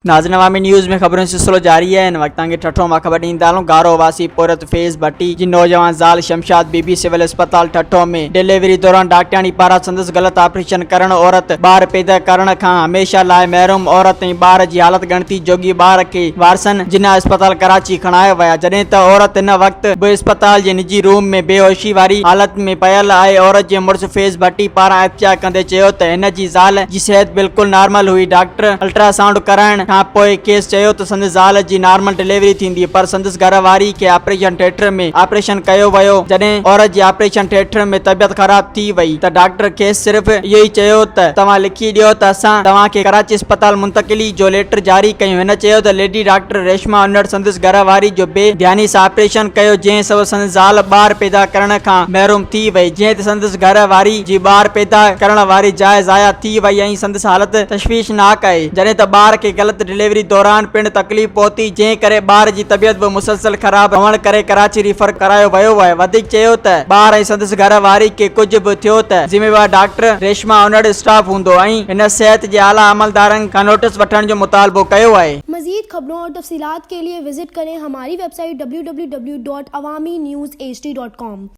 नाज़रीन अवामी न्यूज़ में खबरों सिलसिलो जारी है। इन वक्त के ठठो में खबर ॾींदालूं। गारो वासी पोरत फेज़ भट्टी जी नौजवान ज़ाल शमशाद बीबी सिविल अस्पताल ठठो में डिलीवरी दौरान डॉक्टरानी पारा संदस गलत ऑपरेशन करण औरत बार पैदा करण खां हमेशा लाए महरूम औरत ऐं बार जी हालत गणती जोगी बार के वारसन जिन्ना अस्पताल कराची खणाया विया, जॾहिं त औरत इन वक्त बि अस्पताल जे निजी रूम में बेहोशी वारी हालत में पयल आहे। औरत जे मुड़ुस फेज़ भट्टी पारां एहतिया कंदे चयो त हिन जी ज़ाल जी सेहत बिल्कुल नॉर्मल हुई। डॉक्टर अल्ट्रासाउंड कराइण खां पोइ केस चयो त संदसि ज़ाल जी नॉर्मल डिलीवरी थींदी, पर संदसि घर वारी खे ऑपरेशन थिएटर में ऑपरेशन कयो वियो। जॾहिं औरत जी ऑपरेशन थिएटर में तबियत ख़राब थी वई त डॉक्टर खेसि सिर्फ़ इहो ई चयो त तव्हां लिखी ॾियो त असां तव्हांखे कराची अस्पताल मुंतकिली जो लेटर जारी कयूं। हिन चयो त लेडी डॉक्टर रेशमा उन्नड़ संदसि घर वारी जो बेध्यानी सां ऑपरेशन कयो, जंहिं सबबि संदसि ज़ाल ॿार पैदा करण खां महरूम थी वई। जीअं त संदसि घर वारी जी ॿार पैदा करण वारी जाइ ज़ाया थी वई ऐं संदसि हालत तशवीशनाक आहे। जॾहिं त ॿार खे ग़लत डिलीवरी दौरान पिण तकलीफ़ पहुती, जंहिं करे ॿार जी तबियत बि मुसलसल ख़राब हुअण करे कराची रिफर करायो वियो आहे। वधीक चयो त ॿार ऐं संदसि घर वारी खे कुझु बि थियो त ज़िम्मेवार डॉक्टर रेशमा उन्नड़ स्टाफ हूंदो ऐं हिन सेहत जे आला अमलदारनि खां नोटिस वठण जो मुतालबो कयो आहे। मज़ीद खबरों और तफसीलात के लिए विजिट करें हमारी वेबसाइट www.awamiNewsHD.com।